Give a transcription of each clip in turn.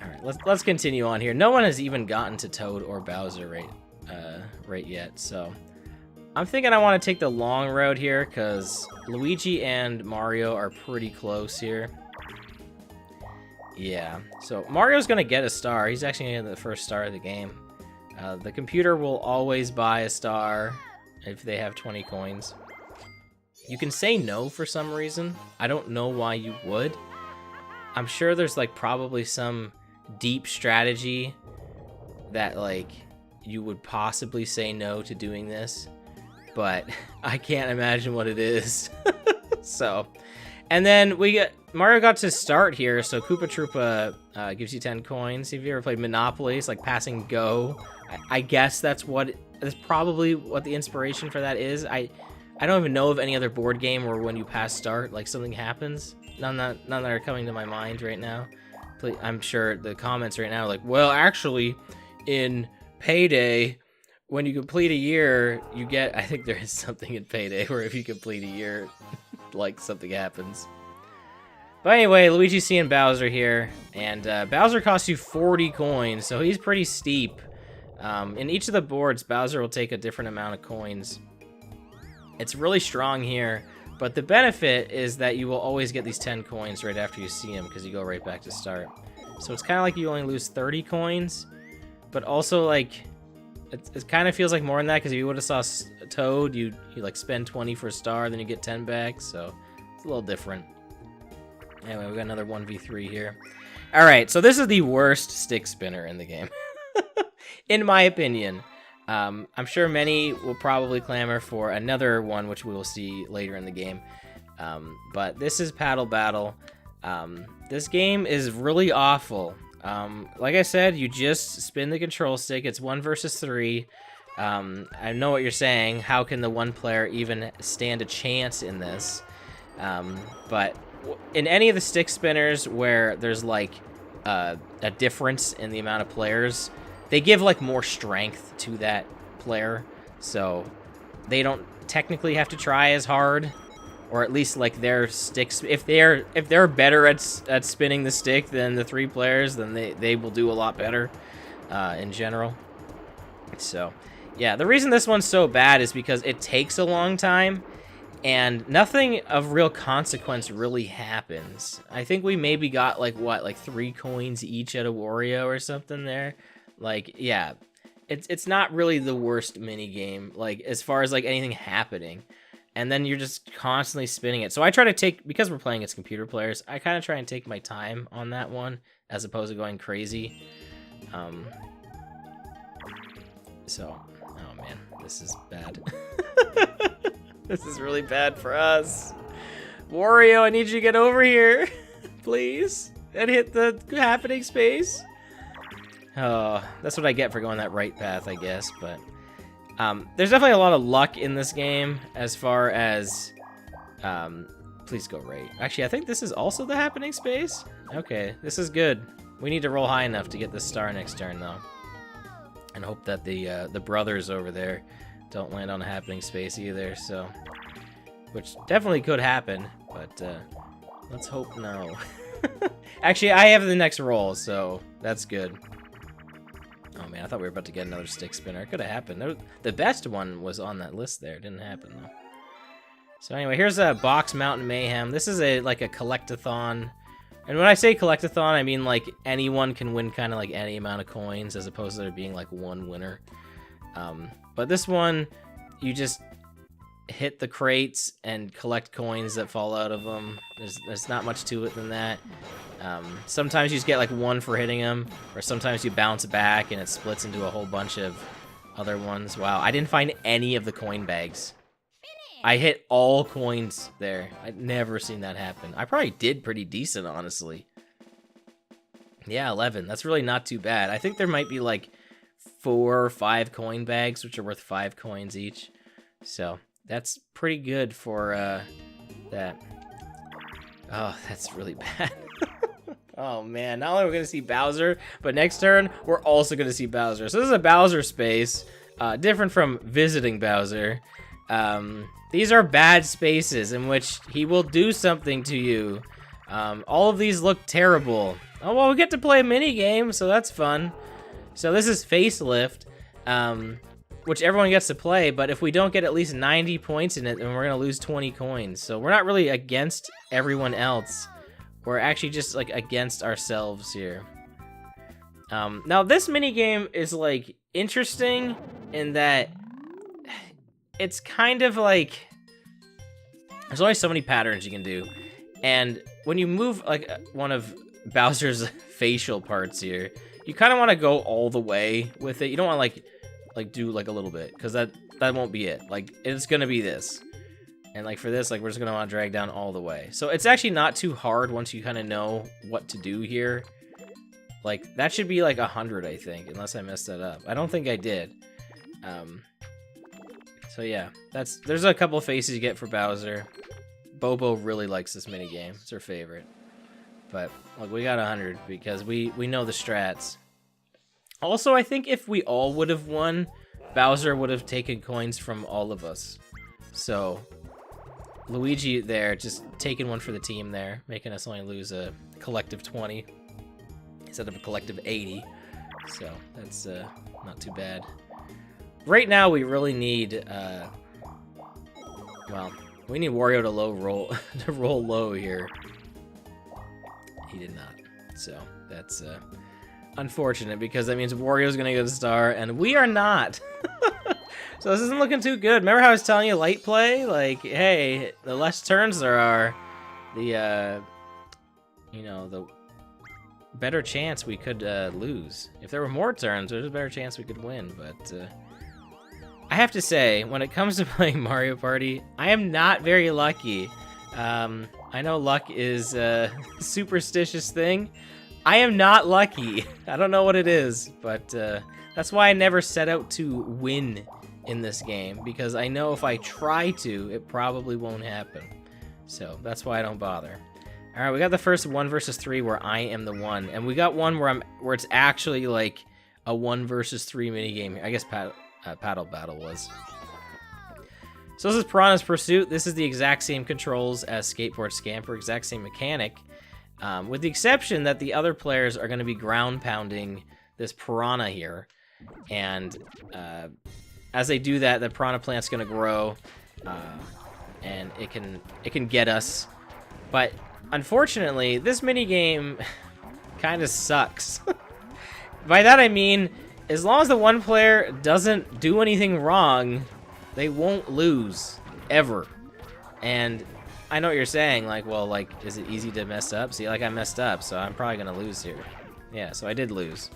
All right, let's continue on here. No one has even gotten to Toad or Bowser right yet, so I'm thinking I want to take the long road here because Luigi and Mario are pretty close here. Yeah, so Mario's gonna get a star. He's actually gonna get the first star of the game. The computer will always buy a star if they have 20 coins. You can say no for some reason. I don't know why you would. I'm sure there's like probably some deep strategy that like you would possibly say no to doing this, but I can't imagine what it is. So, and then Mario got to start here, so Koopa Troopa gives you 10 coins. If you ever played Monopoly, it's like passing Go. I guess that's probably what the inspiration for that is. I don't even know of any other board game where when you pass start, like something happens. None that are coming to my mind right now. I'm sure the comments right now are like, well, actually, in Payday, when you complete a year, you get, I think there is something in Payday where if you complete a year, like something happens. But anyway, Luigi's seeing Bowser here, and Bowser costs you 40 coins, so he's pretty steep. In each of the boards, Bowser will take a different amount of coins. It's really strong here, but the benefit is that you will always get these 10 coins right after you see him, because you go right back to start. So it's kind of like you only lose 30 coins, but also like, it kind of feels like more than that, because if you would have saw Toad, you like spend 20 for a star, then you get 10 back, so it's a little different. Anyway, we got another 1v3 here. All right, so this is the worst stick spinner in the game, in my opinion. I'm sure many will probably clamor for another one, which we will see later in the game. But this is Paddle Battle. This game is really awful. Like I said, you just spin the control stick. It's 1 versus 3. I know what you're saying. How can the one player even stand a chance in this? But in any of the stick spinners where there's like a difference in the amount of players, they give like more strength to that player, so they don't technically have to try as hard, or at least like their sticks. If they're better at spinning the stick than the 3 players, then they will do a lot better in general. So yeah, the reason this one's so bad is because it takes a long time and nothing of real consequence really happens. I think we maybe got like 3 coins each at a Wario or something there. Like, yeah, it's not really the worst mini game, like as far as like anything happening, and then you're just constantly spinning it. So I try to take, because we're playing as computer players, I kind of try and take my time on that one as opposed to going crazy. So, oh man, this is bad. This is really bad for us. Wario, I need you to get over here, please, and hit the happening space. Oh, that's what I get for going that right path, I guess, but there's definitely a lot of luck in this game as far as, please go right. Actually, I think this is also the happening space. Okay, this is good. We need to roll high enough to get the star next turn, though, and hope that the brothers over there don't land on a happening space either, so, which definitely could happen, but let's hope no. Actually, I have the next roll, so that's good. Oh man, I thought we were about to get another stick spinner. It could have happened. The best one was on that list there. It didn't happen though. So anyway, here's a Box Mountain Mayhem. This is like a collectathon. And when I say collectathon, I mean like anyone can win kind of like any amount of coins as opposed to there being like one winner. But this one, you just hit the crates and collect coins that fall out of them. There's not much to it than that. Sometimes you just get like 1 for hitting them, or sometimes you bounce back and it splits into a whole bunch of other ones. Wow, I didn't find any of the coin bags. I hit all coins there. I'd never seen that happen. I probably did pretty decent, honestly. Yeah, 11. That's really not too bad. I think there might be like 4 or 5 coin bags, which are worth 5 coins each. So that's pretty good for that. Oh, that's really bad. Oh man, not only are we going to see Bowser, but next turn, we're also going to see Bowser. So this is a Bowser space, different from visiting Bowser. These are bad spaces in which he will do something to you. All of these look terrible. Oh, well, we get to play a mini game, so that's fun. So this is Facelift, which everyone gets to play, but if we don't get at least 90 points in it, then we're gonna lose 20 coins. So we're not really against everyone else. We're actually just like against ourselves here. Now this mini game is like interesting in that it's kind of like there's only so many patterns you can do, and when you move like one of Bowser's facial parts here, you kind of want to go all the way with it. You don't want to like do like a little bit, because that won't be it. Like it's gonna be this, and like for this, like we're just gonna want to drag down all the way. So it's actually not too hard once you kind of know what to do here. Like that should be like 100, I think, unless I messed that up. I don't think I did. So yeah, there's a couple faces you get for Bowser. Bobo really likes this mini game. It's her favorite. But look, we got 100 because we know the strats. Also, I think if we all would have won, Bowser would have taken coins from all of us. So Luigi there, just taking one for the team there, making us only lose a collective 20 instead of a collective 80. So that's not too bad. Right now, we really need, well, we need Wario to roll low here. He did not. So that's unfortunate, because that means Wario's gonna get a star and we are not. So this isn't looking too good. Remember how I was telling you light play? Like, hey, the less turns there are, the you know, the better chance we could lose. If there were more turns, there's a better chance we could win. But I have to say, when it comes to playing Mario Party, I am not very lucky. I know luck is a superstitious thing. I am not lucky. I don't know what it is, but that's why I never set out to win in this game, because I know if I try to, it probably won't happen. So that's why I don't bother. All right, we got the first 1 versus 3 where I am the one, and we got one where it's actually like a 1 versus 3 mini game. I guess Paddle Battle was. So this is Piranha's Pursuit. This is the exact same controls as Skateboard Scamper, exact same mechanic, with the exception that the other players are going to be ground pounding this piranha here, and as they do that, the piranha plant's going to grow, and it can get us. But unfortunately, this mini game kind of sucks. By that I mean, as long as the one player doesn't do anything wrong, they won't lose, ever. And I know what you're saying, like, well, like, is it easy to mess up? See, like, I messed up, so I'm probably gonna lose here. Yeah, so I did lose.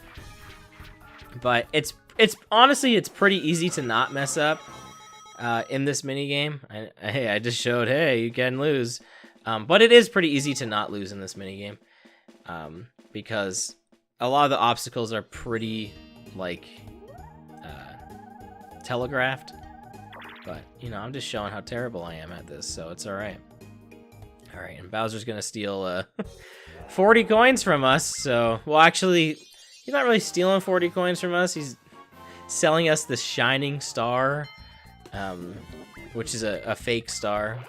But it's honestly, it's pretty easy to not mess up in this minigame. Hey, I just showed, hey, you can lose. But it is pretty easy to not lose in this minigame, because a lot of the obstacles are pretty, like, telegraphed. But, you know, I'm just showing how terrible I am at this, so it's alright. Alright, and Bowser's gonna steal 40 coins from us, so... Well, actually, he's not really stealing 40 coins from us. He's selling us the Shining Star, which is a fake star.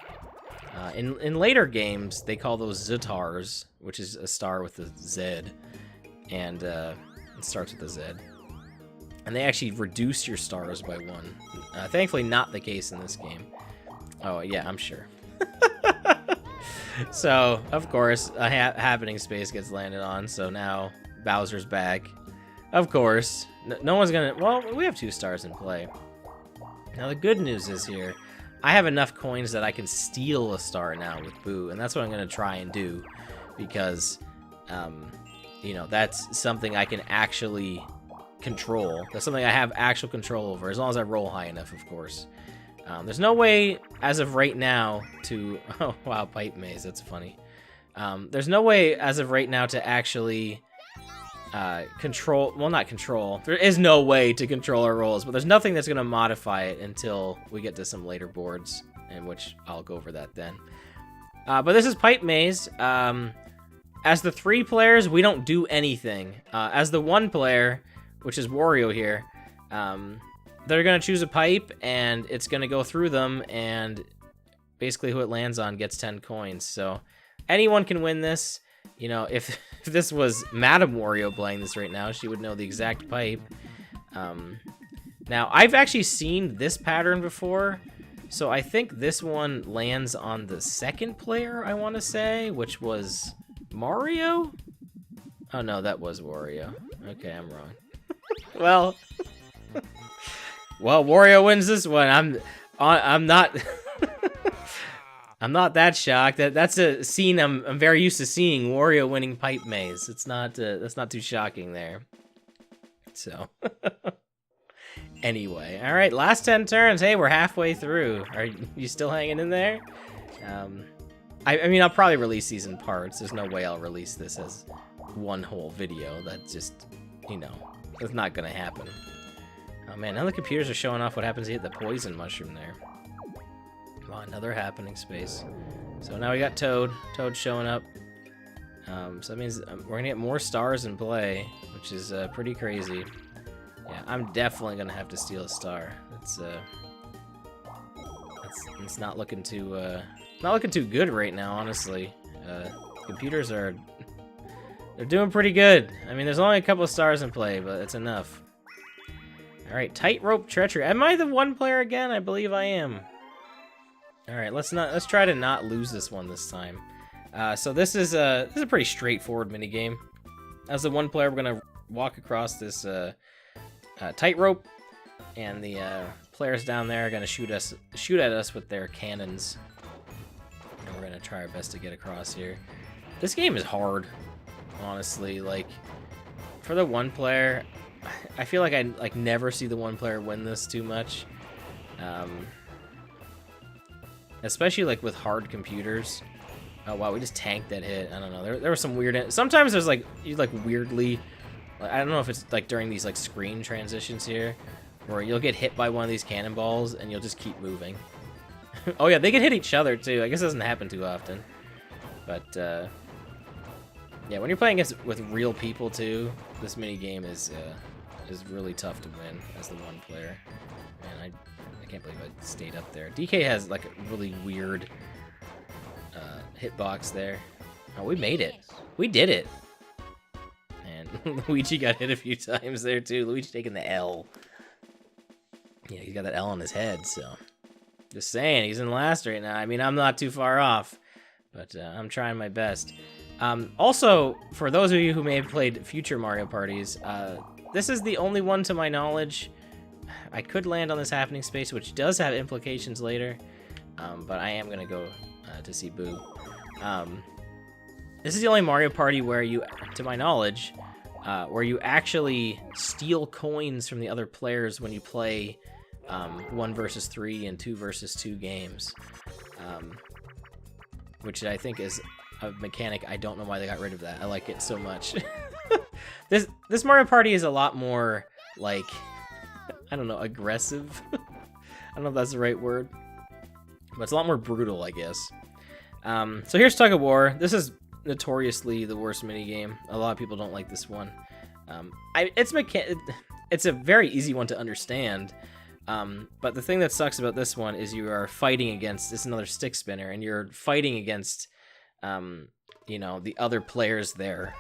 In later games, they call those Zitars, which is a star with a Z, and it starts with a Z. And they actually reduce your stars by 1. Thankfully, not the case in this game. Oh, yeah, I'm sure. So, of course, a happening space gets landed on, so now Bowser's back. Of course. No one's gonna... Well, we have 2 stars in play. Now, the good news is here, I have enough coins that I can steal a star now with Boo, and that's what I'm gonna try and do, because, you know, that's something I can actually control. That's something I have actual control over, as long as I roll high enough, of course. There's no way, as of right now, to... Oh, wow, pipe maze, that's funny. There's no way, as of right now, to actually control... Well, not control. There is no way to control our rolls, but there's nothing that's going to modify it until we get to some later boards, in which I'll go over that then. But this is pipe maze. As the 3 players, we don't do anything. As the 1 player, which is Wario here, they're going to choose a pipe, and it's going to go through them, and basically who it lands on gets 10 coins. So anyone can win this. You know, if this was Madame Wario playing this right now, she would know the exact pipe. Now, I've actually seen this pattern before, so I think this one lands on the second player, I want to say, which was Mario? Oh, no, that was Wario. Okay, I'm wrong. Well, Wario wins this one. I'm not... I'm not that shocked. That's a scene I'm very used to seeing, Wario winning Pipe Maze. It's not that's not too shocking there. So anyway, all right, last 10 turns. Hey, we're halfway through. Are you still hanging in there? I mean, I'll probably release these in parts. There's no way I'll release this as one whole video. That's just, you know, that's not gonna happen. Oh man, now the computers are showing off what happens if you hit the poison mushroom there. Oh, another happening space. So now we got Toad. Toad showing up. So that means we're gonna get more stars in play, which is pretty crazy. Yeah, I'm definitely gonna have to steal a star. It's not looking too good right now, honestly. Computers they're doing pretty good. I mean, there's only a couple of stars in play, but it's enough. All right, tightrope treachery. Am I the one player again? I believe I am. All right, let's try to not lose this one this time. So this is a pretty straightforward mini game. As the one player, we're gonna walk across this tightrope, and the players down there are gonna shoot at us with their cannons, and we're gonna try our best to get across here. This game is hard, honestly. Like, for the one player, I feel like I never see the one player win this too much. Especially like with hard computers. Oh wow, we just tanked that hit. I don't know. There was some weird. Sometimes there's like weirdly. I don't know if it's like during these like screen transitions here, where you'll get hit by one of these cannonballs and you'll just keep moving. Oh yeah, they can hit each other too. I guess it doesn't happen too often. But yeah, when you're playing with real people too, this mini game is really tough to win as the one player. Man, I can't believe I stayed up there. DK has like a really weird hitbox there. Oh, we made it. We did it. And Luigi got hit a few times there too. Luigi taking the L. Yeah, he's got that L on his head, so. Just saying, he's in last right now. I mean, I'm not too far off, but I'm trying my best. Also, for those of you who may have played future Mario parties, this is the only one to my knowledge. I could land on this happening space, which does have implications later, but I am gonna go to see Boo. This is the only Mario Party where you, to my knowledge, where you actually steal coins from the other players when you play 1 versus 3 and 2 versus 2 games, which I think is a mechanic. I don't know why they got rid of that. I like it so much. This Mario Party is a lot more like, I don't know, aggressive. I don't know if that's the right word, but it's a lot more brutal, I guess. So here's Tug of War. This is notoriously the worst minigame. A lot of people don't like this one. It's a very easy one to understand, but the thing that sucks about this one is you are fighting against, it's another stick spinner, and you're fighting against, you know, the other players there.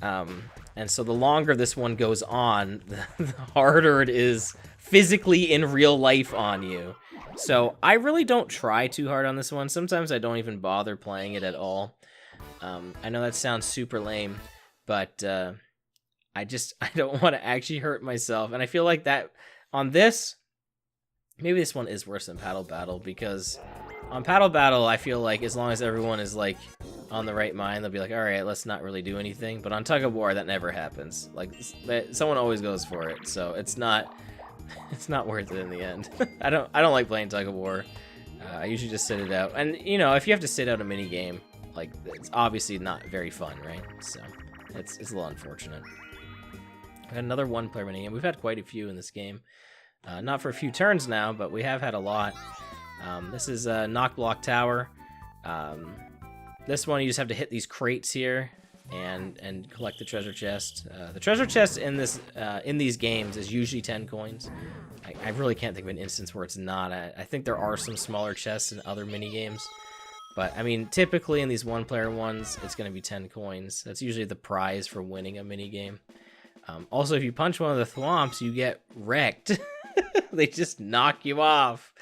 And so the longer this one goes on, the harder it is physically in real life on you. So I really don't try too hard on this one. Sometimes I don't even bother playing it at all. I know that sounds super lame, but I don't want to actually hurt myself. And I feel like that on this, maybe this one is worse than Paddle Battle, because on Paddle Battle, I feel like as long as everyone is like on the right mind, they'll be like, all right, let's not really do anything. But on Tug of War, that never happens. Like, someone always goes for it, so it's not worth it in the end. I don't like playing Tug of War. I usually just sit it out. And you know, if you have to sit out a mini game, like, it's obviously not very fun, right? So it's a little unfortunate. We had another one-player mini game. We've had quite a few in this game. Not for a few turns now, but we have had a lot. This is Knock Block Tower. This one, you just have to hit these crates here and collect the treasure chest. The treasure chest in these games is usually 10 coins. I really can't think of an instance where it's not. I think there are some smaller chests in other mini games, But, I mean, typically in these one-player ones, it's going to be 10 coins. That's usually the prize for winning a minigame. Also, if you punch one of the thwomps, you get wrecked. They just knock you off.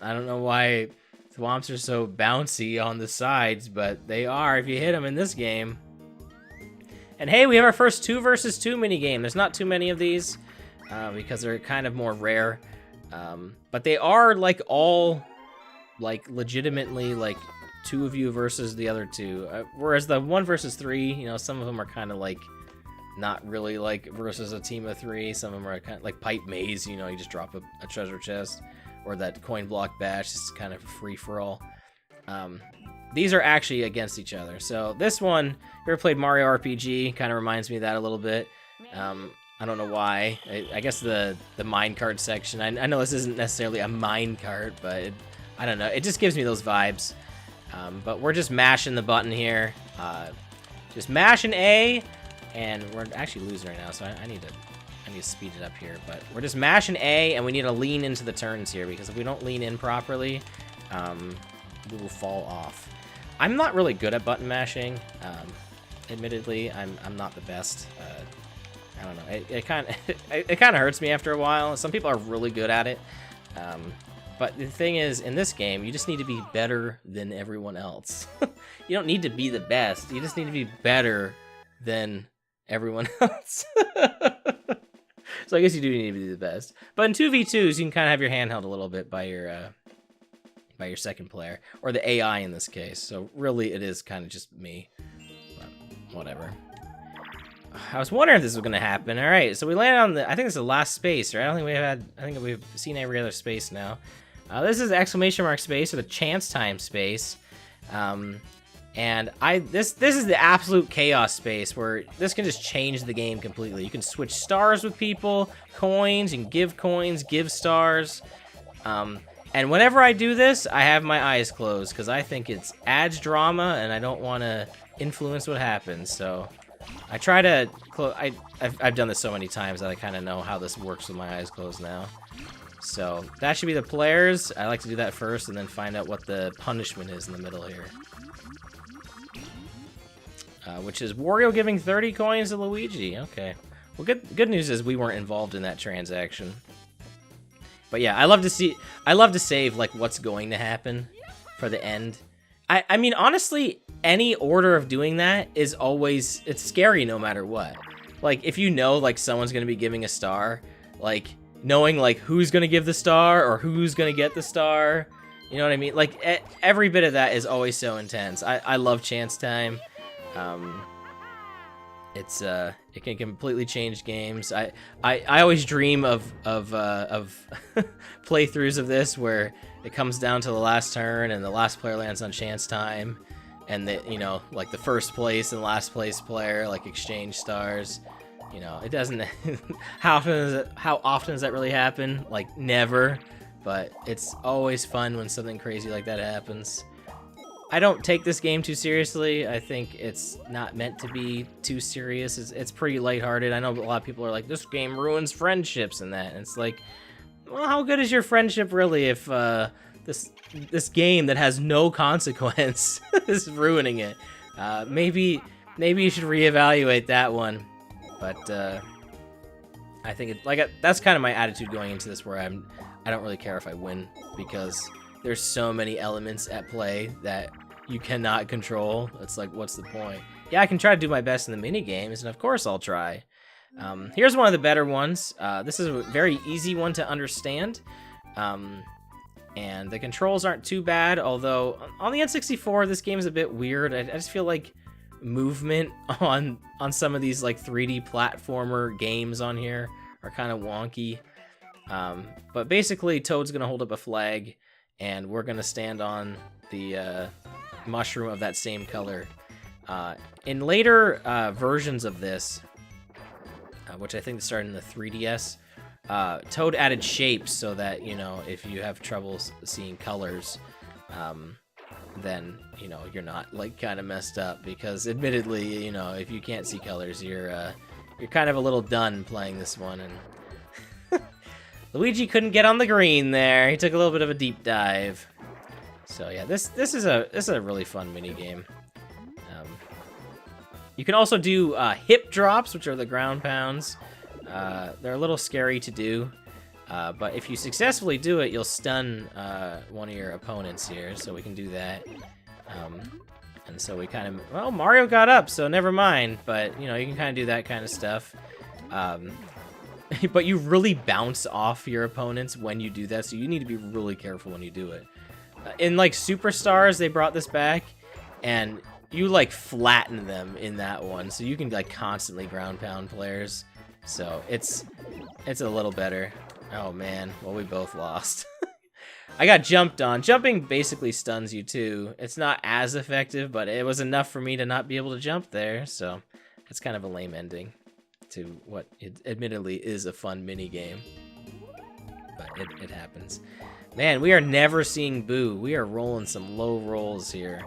I don't know why thwomps are so bouncy on the sides, but they are if you hit them in this game. And hey, we have our first 2 versus 2 minigame. There's not too many of these because they're kind of more rare. But they are, like, all, like, legitimately, like, 2 of you versus the other 2. Whereas the 1 versus 3, you know, some of them are kind of, like, not really, like, versus a team of 3. Some of them are kind of like Pipe Maze, you know, you just drop a treasure chest. Or that Coin Block Bash is kind of free-for-all. These are actually against each other. So this one, if you ever played Mario RPG, kind of reminds me of that a little bit. I don't know why. I guess the minecart section. I know this isn't necessarily a minecart, but I don't know. It just gives me those vibes. But we're just mashing the button here. Just mashing A, and we're actually losing right now, so I need to speed it up here. But we're just mashing A, and we need to lean into the turns here, because if we don't lean in properly, we will fall off. I'm not really good at button mashing. Admittedly, I'm not the best. I don't know. It kind of hurts me after a while. Some people are really good at it. But the thing is, in this game, you just need to be better than everyone else. You don't need to be the best. You just need to be better than everyone else. So I guess you do need to be the best. But in 2v2s, you can kind of have your hand held a little bit by your second player, or the AI in this case. So really, it is kind of just me. But whatever. I was wondering if this was gonna happen. All right, so we landed on the. I think it's the last space, right? I don't think we had. I think we've seen every other space now. This is exclamation mark space, or the chance time space. And this is the absolute chaos space where this can just change the game completely. You can switch stars with people, coins, and give coins, give stars. And whenever I do this, I have my eyes closed because I think it adds drama, and I don't want to influence what happens. So I try to close. I've done this so many times that I kind of know how this works with my eyes closed now. So that should be the players. I like to do that first and then find out what the punishment is in the middle here. Which is Wario giving 30 coins to Luigi. Okay. Well, good news is we weren't involved in that transaction. But yeah, I love to save like what's going to happen for the end. I mean, honestly, any order of doing that is always, it's scary no matter what. Like, if you know, like, someone's going to be giving a star, like, knowing, like, who's going to give the star or who's going to get the star, you know what I mean? Like, every bit of that is always so intense. I love chance time. It can completely change games. I always dream of playthroughs of this where it comes down to the last turn and the last player lands on chance time, and that, you know, like the first place and last place player like exchange stars. You know, it doesn't. How often does that really happen? Like, never. But it's always fun when something crazy like that happens. I don't take this game too seriously. I think it's not meant to be too serious. It's pretty lighthearted. I know a lot of people are like, this game ruins friendships and that. And it's like, well, how good is your friendship really if this game that has no consequence is ruining it? Maybe you should reevaluate that one. But I think that's kind of my attitude going into this, where I don't really care if I win, because there's so many elements at play that you cannot control. It's like, what's the point? Yeah, I can try to do my best in the mini games, and of course I'll try. Here's one of the better ones. This is a very easy one to understand. And the controls aren't too bad, although on the N64, this game is a bit weird. I just feel like movement on some of these like 3D platformer games on here are kind of wonky. But basically, Toad's gonna hold up a flag, and we're gonna stand on the mushroom of that same color. In later versions of this, which I think started in the 3DS, Toad added shapes so that, you know, if you have trouble seeing colors, then, you know, you're not like kind of messed up, because admittedly, you know, if you can't see colors, you're kind of a little done playing this one. And Luigi couldn't get on the green there. He took a little bit of a deep dive. So yeah, this is a really fun mini game. You can also do hip drops, which are the ground pounds. They're a little scary to do, but if you successfully do it, you'll stun one of your opponents here. So we can do that. And so we kind of, well, Mario got up, so never mind. But you know, you can kind of do that kind of stuff. But you really bounce off your opponents when you do that, so you need to be really careful when you do it. In like Superstars, they brought this back, and you like flatten them in that one, so you can like constantly ground pound players. So it's a little better. Oh man, well we both lost. I got jumped on. Jumping basically stuns you too. It's not as effective, but it was enough for me to not be able to jump there, so it's kind of a lame ending to what it admittedly is a fun mini game. But it happens. Man, we are never seeing Boo. We are rolling some low rolls here.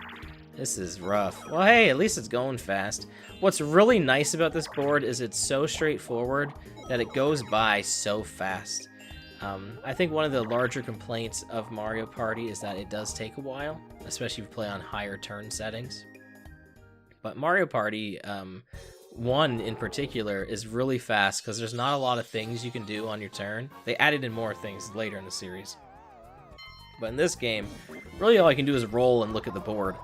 This is rough. Well, hey, at least it's going fast. What's really nice about this board is it's so straightforward that it goes by so fast. I think one of the larger complaints of Mario Party is that it does take a while, especially if you play on higher turn settings. But Mario Party 1 in particular is really fast because there's not a lot of things you can do on your turn. They added in more things later in the series. But in this game, really all I can do is roll and look at the board.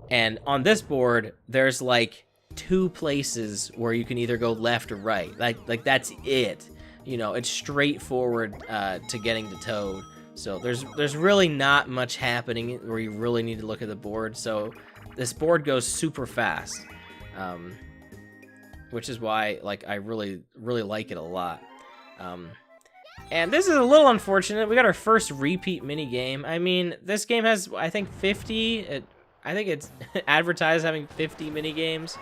And on this board, there's like 2 places where you can either go left or right. Like that's it. You know, it's straightforward to getting to Toad. So there's really not much happening where you really need to look at the board. So this board goes super fast, which is why like I really like it a lot. And this is a little unfortunate. We got our first repeat mini game. I mean, this game has, I think, 50. I think it's advertised having 50 mini games.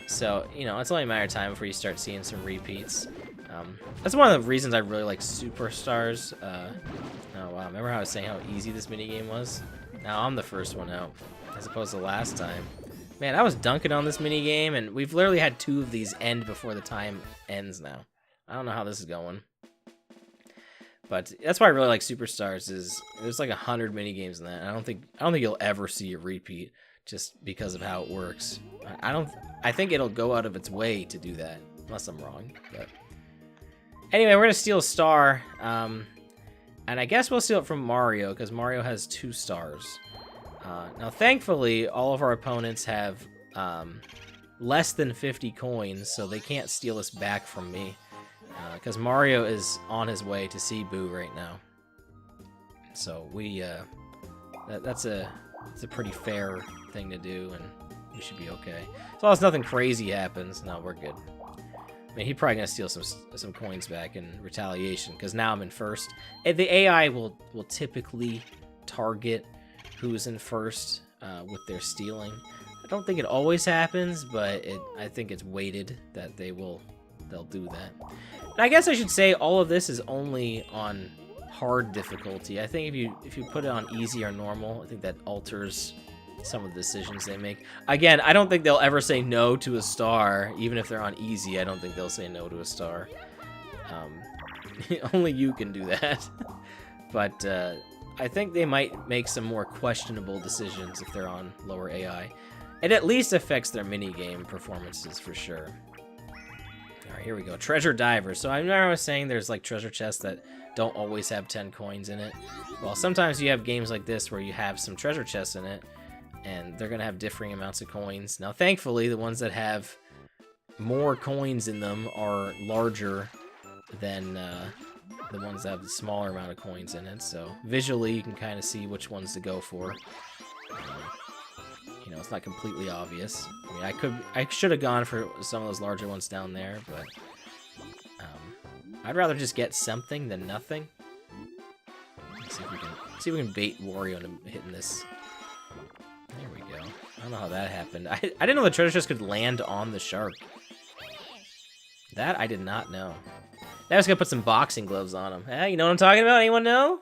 So, you know, it's only a matter of time before you start seeing some repeats. That's one of the reasons I really like Superstars. Oh, wow. Remember how I was saying how easy this mini game was? Now I'm the first one out, as opposed to last time. Man, I was dunking on this mini game, and we've literally had 2 of these end before the time ends now. I don't know how this is going. But that's why I really like Superstars, is there's like 100 mini games in that. I don't think you'll ever see a repeat just because of how it works. I think it'll go out of its way to do that, unless I'm wrong. But anyway, we're gonna steal a star, and I guess we'll steal it from Mario because Mario has 2 stars. Now, thankfully, all of our opponents have less than 50 coins, so they can't steal this back from me. Because Mario is on his way to see Boo right now. So we, that's a pretty fair thing to do, and we should be okay. As long as nothing crazy happens, no, we're good. I mean, he's probably gonna steal some coins back in retaliation, because now I'm in first. And the AI will typically target who's in first with their stealing. I don't think it always happens, but I think it's weighted that they'll do that. And I guess I should say all of this is only on hard difficulty. I think if you put it on easy or normal, I think that alters some of the decisions they make. Again, I don't think they'll ever say no to a star, even if they're on easy. I don't think they'll say no to a star. Only you can do that. But I think they might make some more questionable decisions if they're on lower AI. It at least affects their minigame performances for sure. Alright, here we go. Treasure Divers. So I remember I was saying there's like treasure chests that don't always have 10 coins in it. Well, sometimes you have games like this where you have some treasure chests in it, and they're going to have differing amounts of coins. Now, thankfully, the ones that have more coins in them are larger than the ones that have the smaller amount of coins in it. So visually, you can kind of see which ones to go for. You know, it's not completely obvious. I mean, I should have gone for some of those larger ones down there, but I'd rather just get something than nothing. Let's see if we can bait Wario into hitting this. There we go. I don't know how that happened. I didn't know the treasure chest could land on the shark. That I did not know. Now I was gonna put some boxing gloves on him. You know what I'm talking about? Anyone know?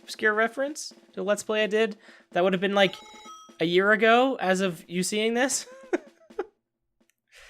Obscure reference to a Let's Play I did. That would have been like a year ago, as of you seeing this.